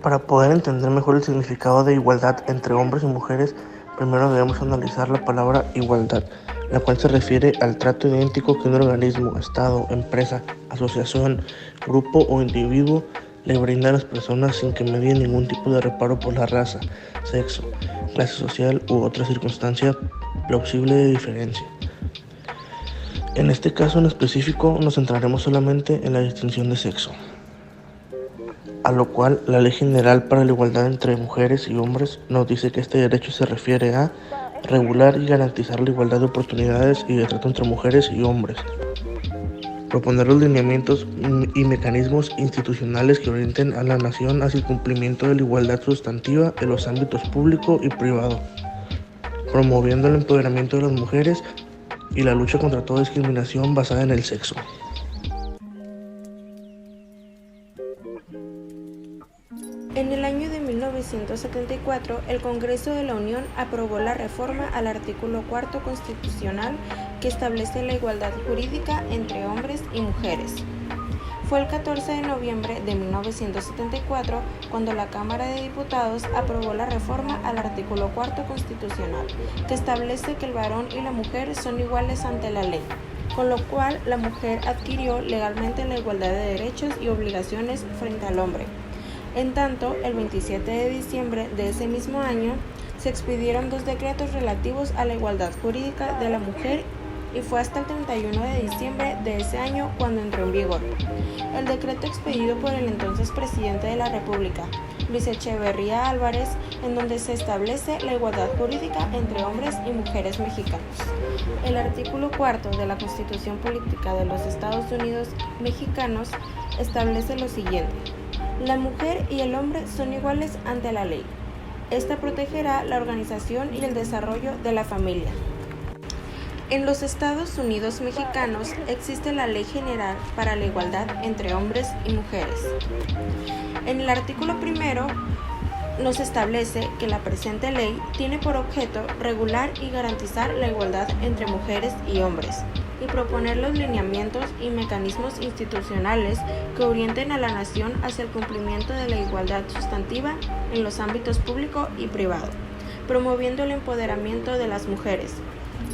Para poder entender mejor el significado de igualdad entre hombres y mujeres, primero debemos analizar la palabra igualdad, la cual se refiere al trato idéntico que un organismo, estado, empresa, asociación, grupo o individuo le brinda a las personas sin que medie ningún tipo de reparo por la raza, sexo, clase social u otra circunstancia plausible de diferencia. En este caso en específico nos centraremos solamente en la distinción de sexo, a lo cual la Ley General para la Igualdad entre Mujeres y Hombres nos dice que este derecho se refiere a regular y garantizar la igualdad de oportunidades y de trato entre mujeres y hombres, proponer los lineamientos y mecanismos institucionales que orienten a la nación hacia el cumplimiento de la igualdad sustantiva en los ámbitos público y privado, promoviendo el empoderamiento de las mujeres y la lucha contra toda discriminación basada en el sexo. En el año de 1974, el Congreso de la Unión aprobó la reforma al artículo 4 constitucional que establece la igualdad jurídica entre hombres y mujeres. Fue el 14 de noviembre de 1974 cuando la Cámara de Diputados aprobó la reforma al artículo 4 constitucional, que establece que el varón y la mujer son iguales ante la ley, con lo cual la mujer adquirió legalmente la igualdad de derechos y obligaciones frente al hombre. En tanto, el 27 de diciembre de ese mismo año, se expidieron 2 decretos relativos a la igualdad jurídica de la mujer y fue hasta el 31 de diciembre de ese año cuando entró en vigor. El decreto expedido por el entonces presidente de la República, Luis Echeverría Álvarez, en donde se establece la igualdad jurídica entre hombres y mujeres mexicanos. El artículo 4 de la Constitución Política de los Estados Unidos Mexicanos establece lo siguiente: la mujer y el hombre son iguales ante la ley. Esta protegerá la organización y el desarrollo de la familia. En los Estados Unidos mexicanos existe la Ley General para la Igualdad entre Hombres y Mujeres. En el artículo 1 nos establece que la presente ley tiene por objeto regular y garantizar la igualdad entre mujeres y hombres y proponer los lineamientos y mecanismos institucionales que orienten a la nación hacia el cumplimiento de la igualdad sustantiva en los ámbitos público y privado, promoviendo el empoderamiento de las mujeres.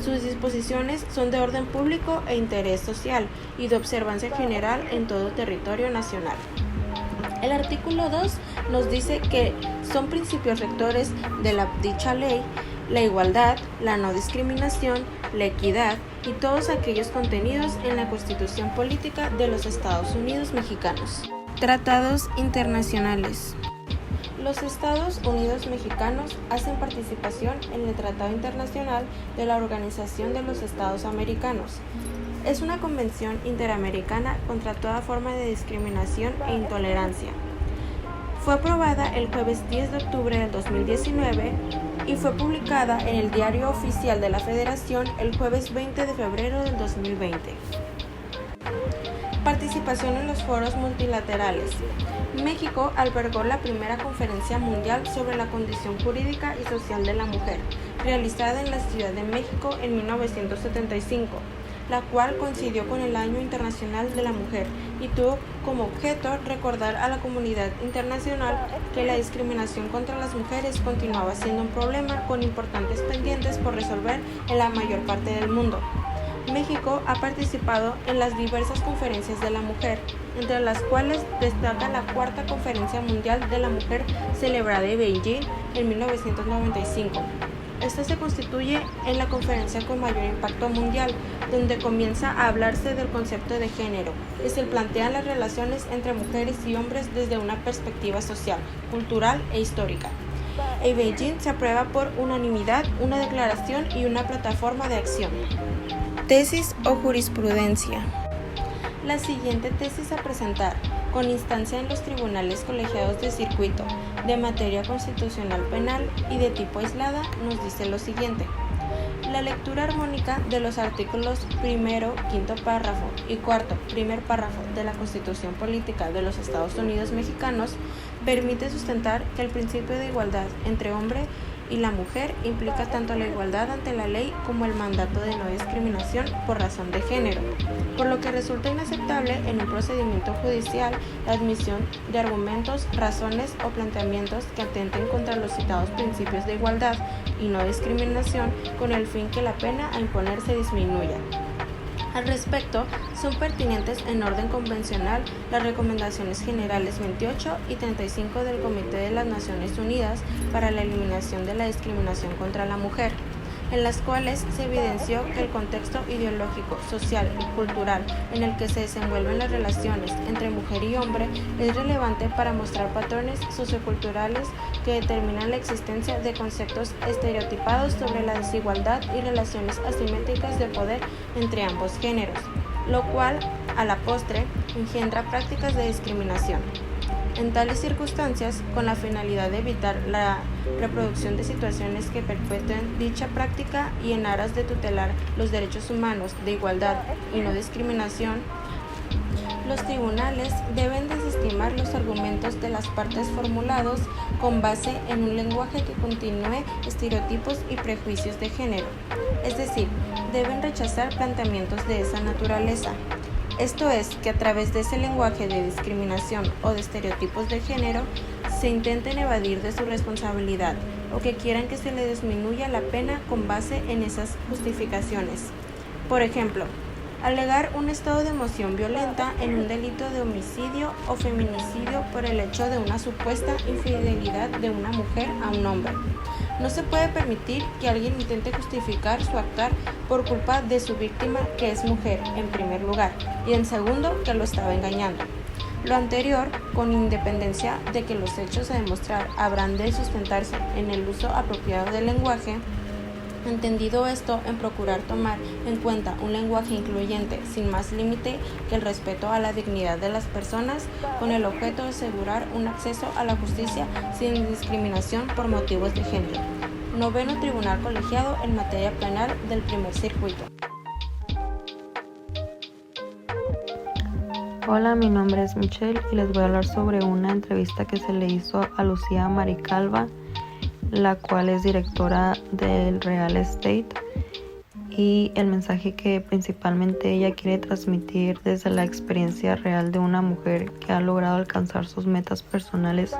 Sus disposiciones son de orden público e interés social y de observancia general en todo territorio nacional. El artículo 2 nos dice que son principios rectores de la dicha ley la igualdad, la no discriminación, la equidad y todos aquellos contenidos en la Constitución Política de los Estados Unidos Mexicanos. Tratados internacionales. Los Estados Unidos Mexicanos hacen participación en el Tratado Internacional de la Organización de los Estados Americanos. Es una convención interamericana contra toda forma de discriminación e intolerancia. Fue aprobada el jueves 10 de octubre del 2019 y fue publicada en el Diario Oficial de la Federación el jueves 20 de febrero del 2020. Participación en los foros multilaterales. México albergó la primera conferencia mundial sobre la condición jurídica y social de la mujer, realizada en la Ciudad de México en 1975. La cual coincidió con el Año Internacional de la Mujer y tuvo como objeto recordar a la comunidad internacional que la discriminación contra las mujeres continuaba siendo un problema con importantes pendientes por resolver en la mayor parte del mundo. México ha participado en las diversas conferencias de la mujer, entre las cuales destaca la Cuarta Conferencia Mundial de la Mujer celebrada en Beijing en 1995. Esta se constituye en la conferencia con mayor impacto mundial, donde comienza a hablarse del concepto de género y se plantean las relaciones entre mujeres y hombres desde una perspectiva social, cultural e histórica. En Beijing se aprueba por unanimidad una declaración y una plataforma de acción. Tesis o jurisprudencia. La siguiente tesis a presentar, con instancia en los tribunales colegiados de circuito, de materia constitucional penal y de tipo aislada, nos dice lo siguiente. La lectura armónica de los artículos 1º, 5º párrafo y 4º, primer párrafo de la Constitución Política de los Estados Unidos Mexicanos permite sustentar que el principio de igualdad entre hombre y la mujer implica tanto la igualdad ante la ley como el mandato de no discriminación por razón de género, por lo que resulta inaceptable en un procedimiento judicial la admisión de argumentos, razones o planteamientos que atenten contra los citados principios de igualdad y no discriminación con el fin que la pena a imponer se disminuya. Al respecto, son pertinentes en orden convencional las recomendaciones generales 28 y 35 del Comité de las Naciones Unidas para la Eliminación de la Discriminación contra la Mujer, en las cuales se evidenció que el contexto ideológico, social y cultural en el que se desenvuelven las relaciones entre mujer y hombre es relevante para mostrar patrones socioculturales que determinan la existencia de conceptos estereotipados sobre la desigualdad y relaciones asimétricas de poder entre ambos géneros, lo cual, a la postre, engendra prácticas de discriminación. En tales circunstancias, con la finalidad de evitar la reproducción de situaciones que perpetúen dicha práctica y en aras de tutelar los derechos humanos de igualdad y no discriminación, los tribunales deben desestimar los argumentos de las partes formulados con base en un lenguaje que continúe estereotipos y prejuicios de género, es decir, deben rechazar planteamientos de esa naturaleza. Esto es, que a través de ese lenguaje de discriminación o de estereotipos de género se intenten evadir de su responsabilidad o que quieran que se le disminuya la pena con base en esas justificaciones. Por ejemplo, alegar un estado de emoción violenta en un delito de homicidio o feminicidio por el hecho de una supuesta infidelidad de una mujer a un hombre. No se puede permitir que alguien intente justificar su actuar por culpa de su víctima, que es mujer, en primer lugar, y en segundo, que lo estaba engañando. Lo anterior, con independencia de que los hechos a demostrar habrán de sustentarse en el uso apropiado del lenguaje, entendido esto en procurar tomar en cuenta un lenguaje incluyente sin más límite que el respeto a la dignidad de las personas, con el objeto de asegurar un acceso a la justicia sin discriminación por motivos de género. Noveno Tribunal Colegiado en materia penal del Primer Circuito. Hola, mi nombre es Michelle y les voy a hablar sobre una entrevista que se le hizo a Lucía Maricalva, la cual es directora del Real Estate, y el mensaje que principalmente ella quiere transmitir desde la experiencia real de una mujer que ha logrado alcanzar sus metas personales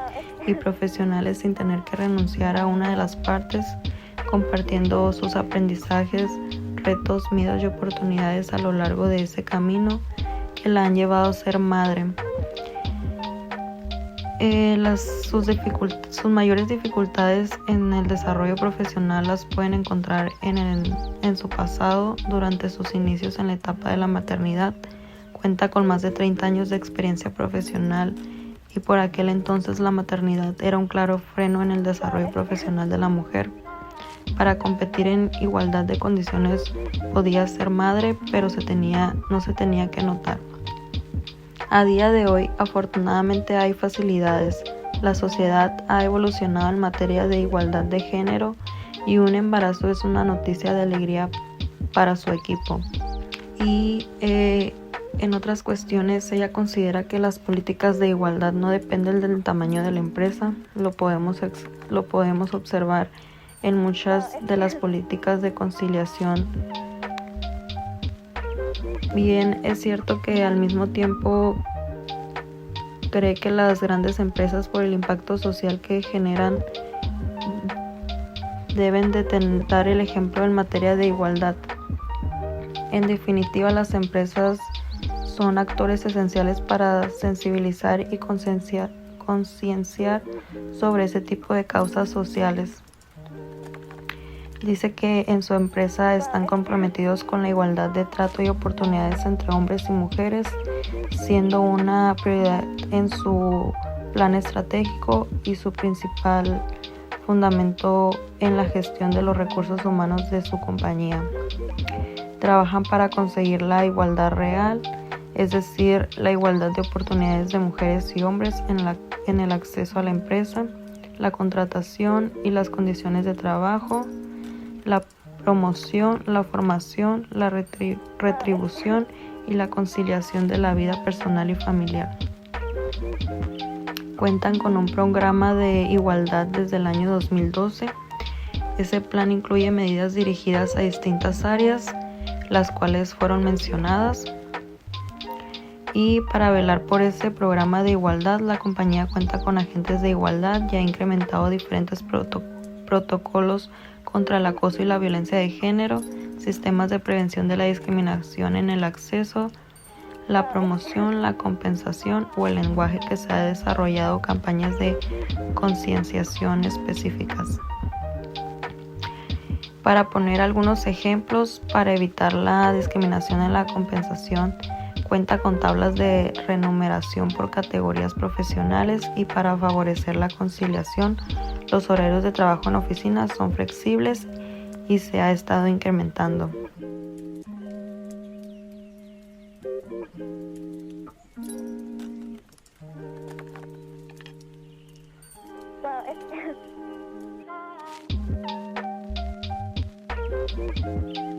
y profesionales sin tener que renunciar a una de las partes, compartiendo sus aprendizajes, retos, miedos y oportunidades a lo largo de ese camino que la han llevado a ser madre. Sus mayores dificultades en el desarrollo profesional las pueden encontrar en su pasado, durante sus inicios en la etapa de la maternidad. Cuenta con más de 30 años de experiencia profesional y por aquel entonces la maternidad era un claro freno en el desarrollo profesional de la mujer. Para competir en igualdad de condiciones podía ser madre, pero no se tenía que notar. A día de hoy, afortunadamente hay facilidades. La sociedad ha evolucionado en materia de igualdad de género y un embarazo es una noticia de alegría para su equipo. Y en otras cuestiones, ella considera que las políticas de igualdad no dependen del tamaño de la empresa. Lo podemos observar en muchas de las políticas de conciliación. Bien, es cierto que al mismo tiempo cree que las grandes empresas, por el impacto social que generan, deben de dar el ejemplo en materia de igualdad. En definitiva, las empresas son actores esenciales para sensibilizar y concienciar sobre ese tipo de causas sociales. Dice que en su empresa están comprometidos con la igualdad de trato y oportunidades entre hombres y mujeres, siendo una prioridad en su plan estratégico y su principal fundamento en la gestión de los recursos humanos de su compañía. Trabajan para conseguir la igualdad real, es decir, la igualdad de oportunidades de mujeres y hombres en el acceso a la empresa, la contratación y las condiciones de trabajo, la promoción, la formación, la retribución y la conciliación de la vida personal y familiar. Cuentan con un programa de igualdad desde el año 2012 Ese plan incluye medidas dirigidas a distintas áreas, las cuales fueron mencionadas. Y para velar por ese programa de igualdad, la compañía cuenta con agentes de igualdad y ha incrementado diferentes protocolos contra el acoso y la violencia de género, sistemas de prevención de la discriminación en el acceso, la promoción, la compensación o el lenguaje que se ha desarrollado campañas de concienciación específicas. Para poner algunos ejemplos, para evitar la discriminación en la compensación, cuenta con tablas de remuneración por categorías profesionales y para favorecer la conciliación, los horarios de trabajo en oficinas son flexibles y se ha estado incrementando. Well,